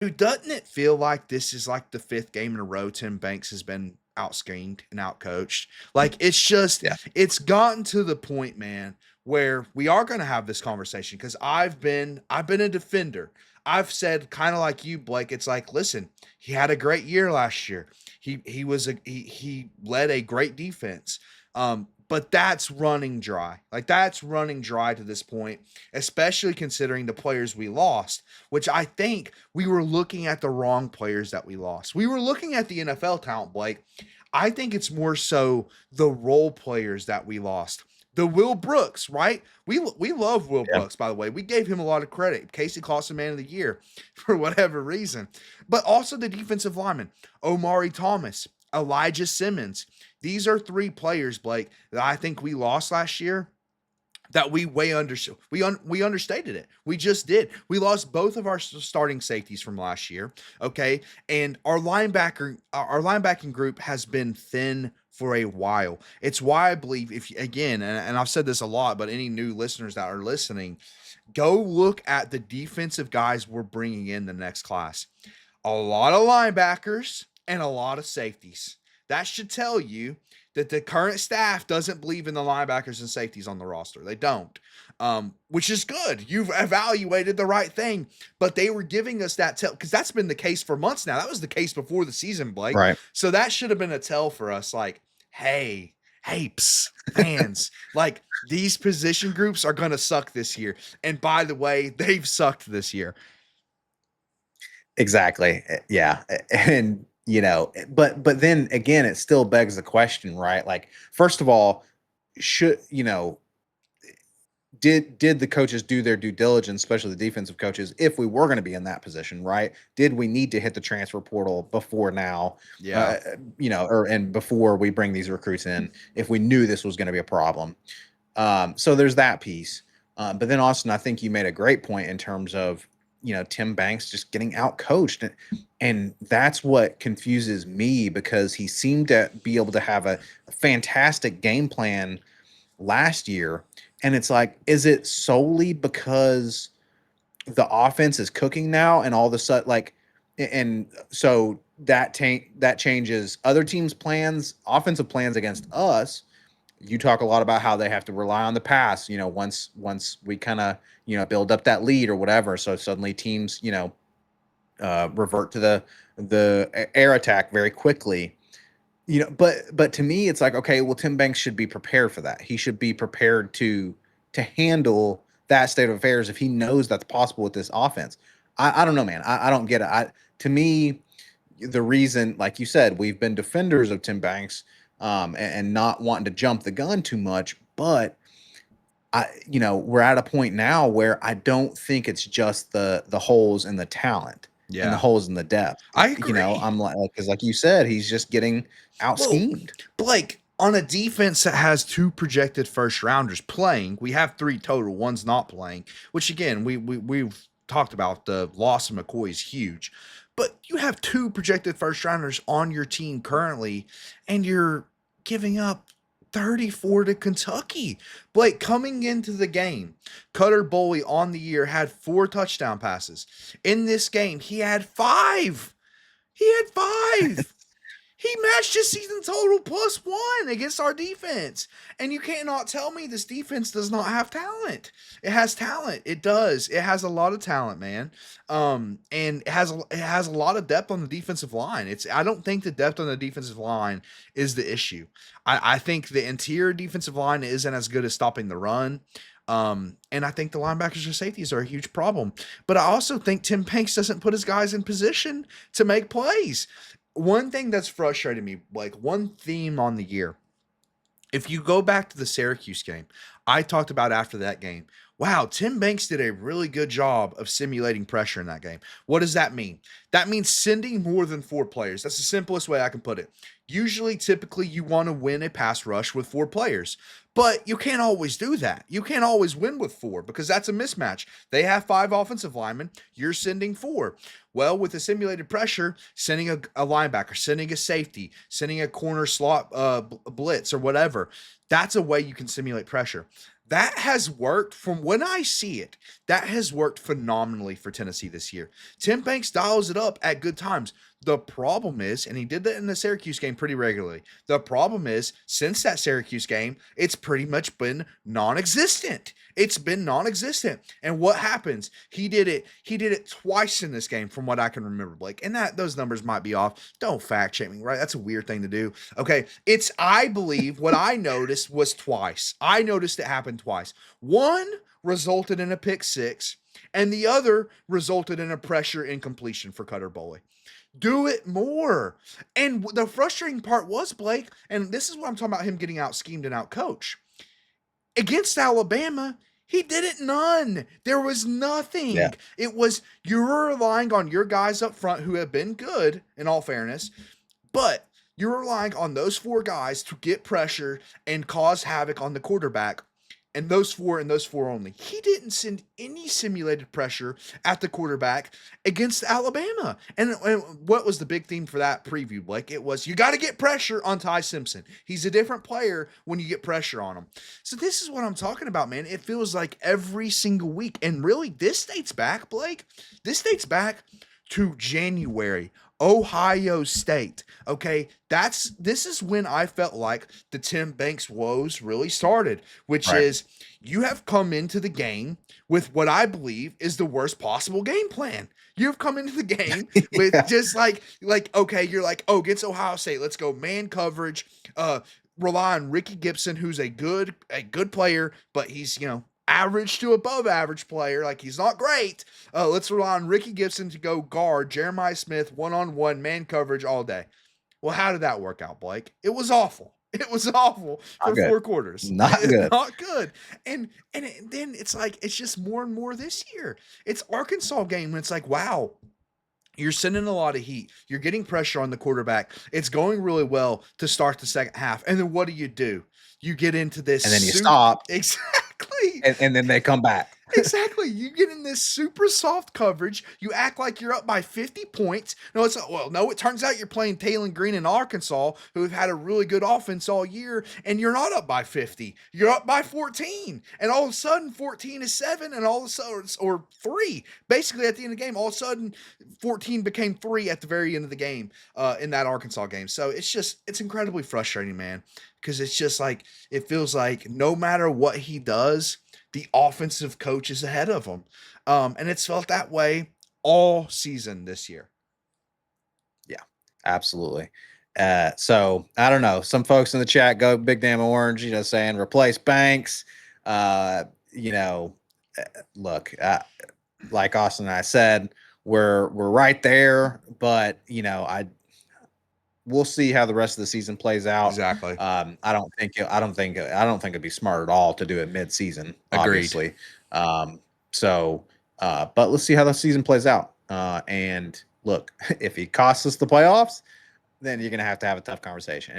Dude, doesn't it feel like this is like the fifth game in a row Tim Banks has been out schemed and out coached? Like it's just Yeah. it's gotten to the point, man, where we are gonna have this conversation because I've been a defender. I've said kind of like you, Blake. It's like, listen, he had a great year last year. He led a great defense. But that's running dry. Like that's running dry to this point, especially considering the players we lost, which I think we were looking at the wrong players that we lost. We were looking at the NFL talent, Blake. I think it's more so the role players that we lost. The Will Brooks, right? We love Will Yeah. Brooks, by the way. We gave him a lot of credit. Casey Clausen, man of the year, for whatever reason. But also the defensive lineman, Omari Thomas, Elijah Simmons. These are three players, Blake, that I think we lost last year that we understated it. We just did. We lost both of our starting safeties from last year. Okay, and our linebacking group has been thin for a while. It's why I believe if again, and I've said this a lot, but any new listeners that are listening, go look at the defensive guys we're bringing in the next class. A lot of linebackers and a lot of safeties. That should tell you that the current staff doesn't believe in the linebackers and safeties on the roster. They don't, which is good. You've evaluated the right thing, but they were giving us that tell because that's been the case for months now. That was the case before the season, Blake. Right. So that should have been a tell for us. Like, hey, fans, like these position groups are going to suck this year. And by the way, they've sucked this year. Exactly. Yeah. And but then again, it still begs the question, right? Like, first of all, should did the coaches do their due diligence, especially the defensive coaches, if we were going to be in that position, right? Did we need to hit the transfer portal before now, Yeah. and before we bring these recruits in, if we knew this was going to be a problem? So there's that piece. But then, Austin, I think you made a great point in terms of Tim Banks just getting out coached, and that's what confuses me because he seemed to be able to have a fantastic game plan last year. And it's like, is it solely because the offense is cooking now and all of a sudden, like, and so that changes other teams' plans, offensive plans against us. You talk a lot about how they have to rely on the pass, once we kind of, build up that lead or whatever. So suddenly teams, revert to the air attack very quickly. But to me, it's like, okay, well, Tim Banks should be prepared for that. He should be prepared to handle that state of affairs if he knows that's possible with this offense. I don't know, man. I don't get it. To me, the reason, like you said, we've been defenders of Tim Banks, and not wanting to jump the gun too much, but we're at a point now where I don't think it's just the holes in the talent and the Yeah. holes in the depth. I agree. I'm like, because like you said, he's just getting out Well, schemed. Blake, on a defense that has two projected first rounders playing, we have three total. One's not playing, which again, we've talked about the loss of McCoy is huge. But you have two projected first rounders on your team currently, and you're giving up 34 to Kentucky. Blake, coming into the game, Cutter Boley on the year had 4 touchdown passes. In this game, he had five. He had five. He matched his season total +1 against our defense. And you cannot tell me this defense does not have talent. It has talent. It does. It has a lot of talent, man. And it has a lot of depth on the defensive line. I don't think the depth on the defensive line is the issue. I think the interior defensive line isn't as good as stopping the run. And I think the linebackers or safeties are a huge problem. But I also think Tim Banks doesn't put his guys in position to make plays. One thing that's frustrated me, like one theme on the year, if you go back to the Syracuse game, I talked about after that game, wow, Tim Banks did a really good job of simulating pressure in that game. What does that mean? That means sending more than 4 players. That's the simplest way I can put it. Usually, typically, you want to win a pass rush with 4 players, but you can't always do that. You can't always win with 4 because that's a mismatch. They have 5 offensive linemen, you're sending 4. Well, with the simulated pressure, sending a linebacker, sending a safety, sending a corner slot blitz or whatever, that's a way you can simulate pressure. That has worked from when I see it. That has worked phenomenally for Tennessee this year. Tim Banks dials it up at good times. The problem is, and he did that in the Syracuse game pretty regularly. The problem is, since that Syracuse game, it's pretty much been non-existent. It's been non-existent. And what happens? He did it twice in this game, from what I can remember, Blake. And that those numbers might be off. Don't fact check me, right? That's a weird thing to do. Okay. I believe what I noticed was twice. I noticed it happened twice. One resulted in a pick six, and the other resulted in a pressure incompletion for Cutter Boley. Do it more. And the frustrating part was, Blake, and this is what I'm talking about, him getting out schemed and out coach. Against Alabama, he did it none. There was nothing. Yeah. It was, you're relying on your guys up front who have been good, in all fairness, but you're relying on those four guys to get pressure and cause havoc on the quarterback. And those four only. He didn't send any simulated pressure at the quarterback against Alabama. And what was the big theme for that preview, Blake? It was, you got to get pressure on Ty Simpson. He's a different player when you get pressure on him. So this is what I'm talking about, man. It feels like every single week. And really, this dates back, Blake. This dates back to January. Ohio State. Okay, this is when I felt like the Tim Banks woes really started, which Right. is, you have come into the game with what I believe is the worst possible game plan. You've come into the game with Yeah. just like okay, you're like, oh, against Ohio State, let's go man coverage, rely on Ricky Gibson, who's a good player, but he's, average to above average player. Like, he's not great. Let's rely on Ricky Gibson to go guard Jeremiah Smith one-on-one man coverage all day. Well, how did that work out, Blake? It was awful. It was awful for Not good. 4 quarters. Not good. Not good. And then it's like, it's just more and more this year. It's Arkansas game when it's like, wow, you're sending a lot of heat. You're getting pressure on the quarterback. It's going really well to start the second half. And then what do? You get into this. And then you stop. Exactly. And then they come back. Exactly. You get in this super soft coverage. You act like you're up by 50 points. No, it turns out you're playing Taylor Green in Arkansas, who have had a really good offense all year, and you're not up by 50. You're up by 14. And all of a sudden, 14 is 7, and all of a sudden, or 3. Basically, at the end of the game, all of a sudden, 14 became 3 at the very end of the game, in that Arkansas game. So it's incredibly frustrating, man, because it's just like, it feels like no matter what he does, the offensive coach is ahead of him. And it's felt that way all season this year. Yeah, absolutely. So I don't know. Some folks in the chat go big damn orange, saying replace Banks. Look, like Austin and I said, we're right there, but we'll see how the rest of the season plays out. Exactly. I don't think it'd be smart at all to do it mid-season. Agreed. Obviously. But let's see how the season plays out. And look, if he costs us the playoffs, then you're gonna have to have a tough conversation.